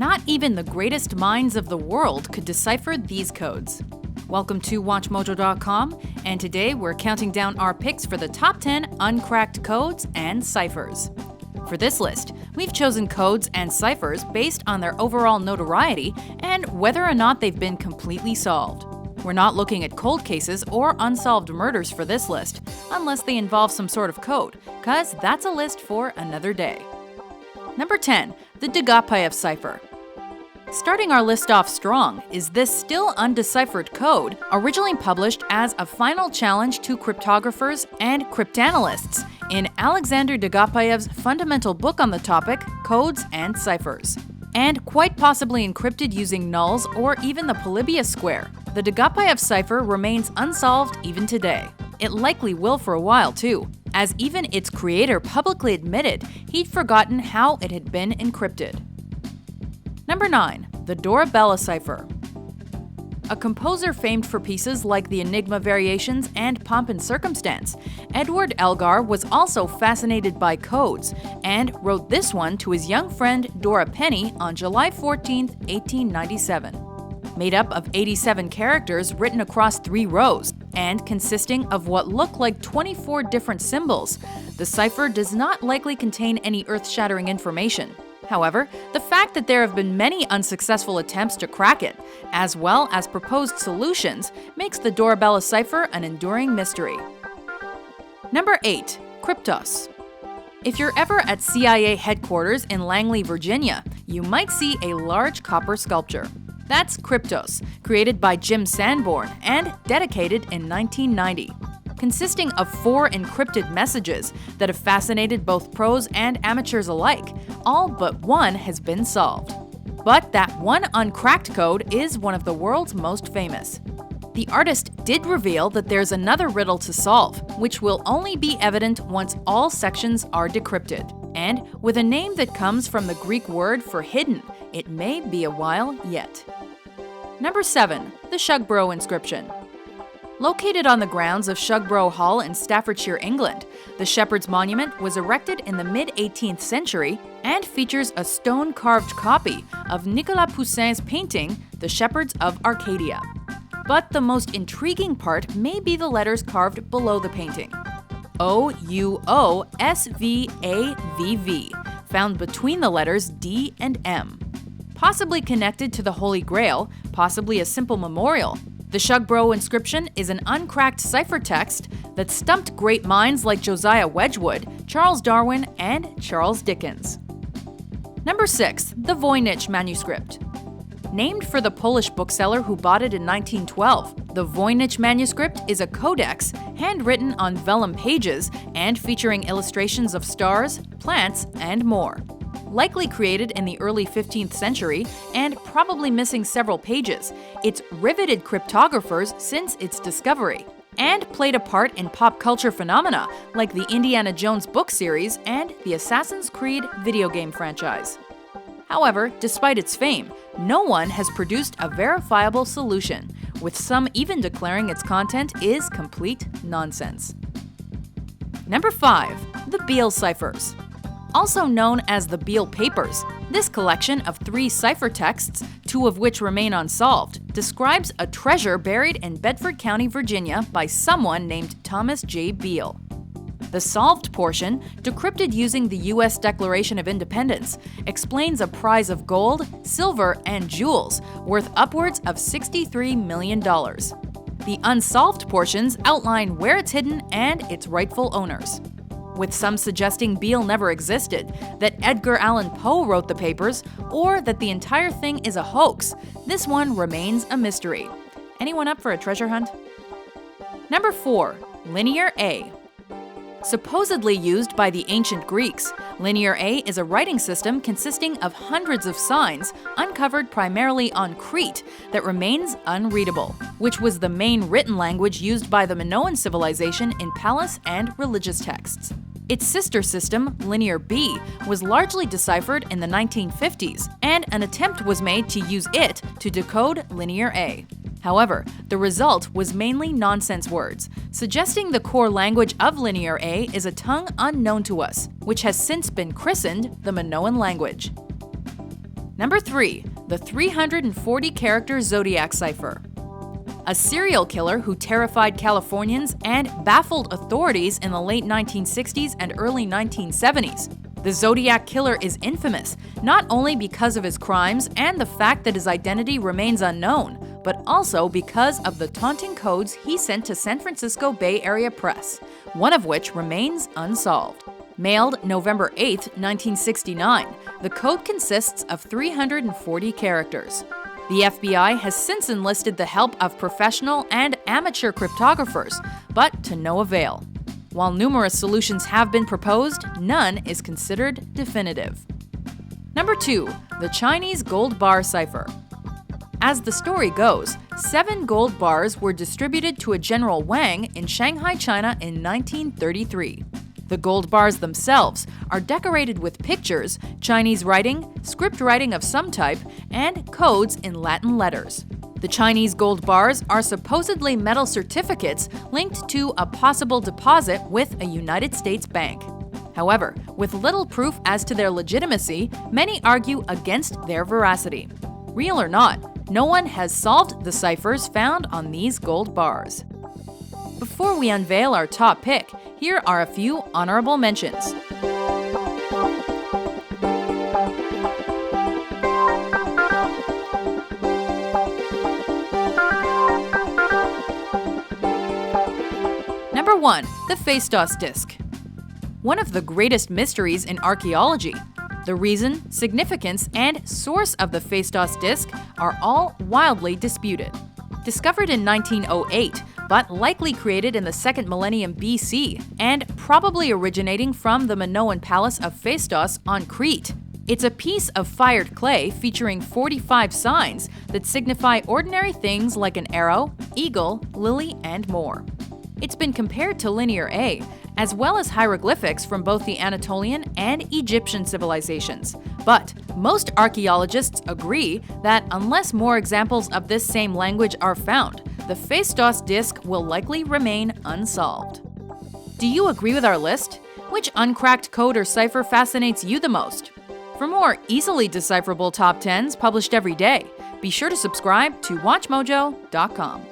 not even the greatest minds of the world could decipher these codes. Welcome to WatchMojo.com, and today we're counting down our picks for the top 10 uncracked codes and ciphers. For this list, we've chosen codes and ciphers based on their overall notoriety and whether or not they've been completely solved. We're not looking at cold cases or unsolved murders for this list, unless they involve some sort of code, cause that's a list for another day. Number 10, the agapeyeff cipher. Starting our list off strong is this still undeciphered code, originally published as a final challenge to cryptographers and cryptanalysts in Alexander Agapeyeff's fundamental book on the topic, Codes and Ciphers. And quite possibly encrypted using nulls or even the Polybius square, the agapeyeff cipher remains unsolved even today. It likely will for a while too, as even its creator publicly admitted he'd forgotten how it had been encrypted. Number 9. The Dorabella cipher. A composer famed for pieces like the Enigma Variations and Pomp and Circumstance, Edward Elgar was also fascinated by codes and wrote this one to his young friend Dora Penny on July 14, 1897. Made up of 87 characters written across 3 rows and consisting of what look like 24 different symbols, the cipher does not likely contain any earth-shattering information. However, the fact that there have been many unsuccessful attempts to crack it, as well as proposed solutions, makes the Dorabella cipher an enduring mystery. Number 8. Kryptos. If you're ever at CIA headquarters in Langley, Virginia, you might see a large copper sculpture. That's Kryptos, created by Jim Sanborn and dedicated in 1990. Consisting of 4 encrypted messages that have fascinated both pros and amateurs alike, all but one has been solved. But that one uncracked code is one of the world's most famous. The artist did reveal that there's another riddle to solve, which will only be evident once all sections are decrypted. And with a name that comes from the Greek word for hidden, it may be a while yet. Number 7. The Shugborough inscription. Located on the grounds of Shugborough Hall in Staffordshire, England, the Shepherd's Monument was erected in the mid-18th century and features a stone-carved copy of Nicolas Poussin's painting, The Shepherds of Arcadia. But the most intriguing part may be the letters carved below the painting. O-U-O-S-V-A-V-V, found between the letters D and M. Possibly connected to the Holy Grail, possibly a simple memorial, the Shugborough inscription is an uncracked ciphertext that stumped great minds like Josiah Wedgwood, Charles Darwin, and Charles Dickens. Number 6. The Voynich manuscript. Named for the Polish bookseller who bought it in 1912, the Voynich manuscript is a codex handwritten on vellum pages and featuring illustrations of stars, plants, and more. Likely created in the early 15th century and probably missing several pages, it's riveted cryptographers since its discovery, and played a part in pop culture phenomena like the Indiana Jones book series and the Assassin's Creed video game franchise. However, despite its fame, no one has produced a verifiable solution, with some even declaring its content is complete nonsense. Number 5. The Beale ciphers. Also known as the Beale Papers, this collection of 3 ciphertexts, 2 of which remain unsolved, describes a treasure buried in Bedford County, Virginia by someone named Thomas J. Beale. The solved portion, decrypted using the U.S. Declaration of Independence, explains a prize of gold, silver, and jewels worth upwards of $63 million. The unsolved portions outline where it's hidden and its rightful owners. With some suggesting Beale never existed, that Edgar Allan Poe wrote the papers, or that the entire thing is a hoax, this one remains a mystery. Anyone up for a treasure hunt? Number 4. Linear A. Supposedly used by the ancient Greeks, Linear A is a writing system consisting of hundreds of signs uncovered primarily on Crete that remains unreadable, which was the main written language used by the Minoan civilization in palace and religious texts. Its sister system, Linear B, was largely deciphered in the 1950s, and an attempt was made to use it to decode Linear A. However, the result was mainly nonsense words, suggesting the core language of Linear A is a tongue unknown to us, which has since been christened the Minoan language. Number 3. The 340-character Zodiac cipher. A serial killer who terrified Californians and baffled authorities in the late 1960s and early 1970s. The Zodiac killer is infamous, not only because of his crimes and the fact that his identity remains unknown, but also because of the taunting codes he sent to San Francisco Bay Area press, one of which remains unsolved. Mailed November 8, 1969, the code consists of 340 characters. The FBI has since enlisted the help of professional and amateur cryptographers, but to no avail. While numerous solutions have been proposed, none is considered definitive. Number 2. The Chinese gold bar cipher. As the story goes, 7 gold bars were distributed to a General Wang in Shanghai, China in 1933. The gold bars themselves are decorated with pictures, Chinese writing, script writing of some type, and codes in Latin letters. The Chinese gold bars are supposedly metal certificates linked to a possible deposit with a United States bank. However, with little proof as to their legitimacy, many argue against their veracity. Real or not, no one has solved the ciphers found on these gold bars. Before we unveil our top pick, here are a few honorable mentions. Number 1. The Phaistos Disc. One of the greatest mysteries in archaeology. The reason, significance, and source of the Phaistos Disc are all wildly disputed. Discovered in 1908, but likely created in the 2nd millennium BC, and probably originating from the Minoan palace of Phaistos on Crete. It's a piece of fired clay featuring 45 signs that signify ordinary things like an arrow, eagle, lily, and more. It's been compared to Linear A, as well as hieroglyphics from both the Anatolian and Egyptian civilizations. But most archaeologists agree that unless more examples of this same language are found, the Phaistos Disc will likely remain unsolved. Do you agree with our list? Which uncracked code or cipher fascinates you the most? For more easily decipherable top 10s published every day, be sure to subscribe to WatchMojo.com.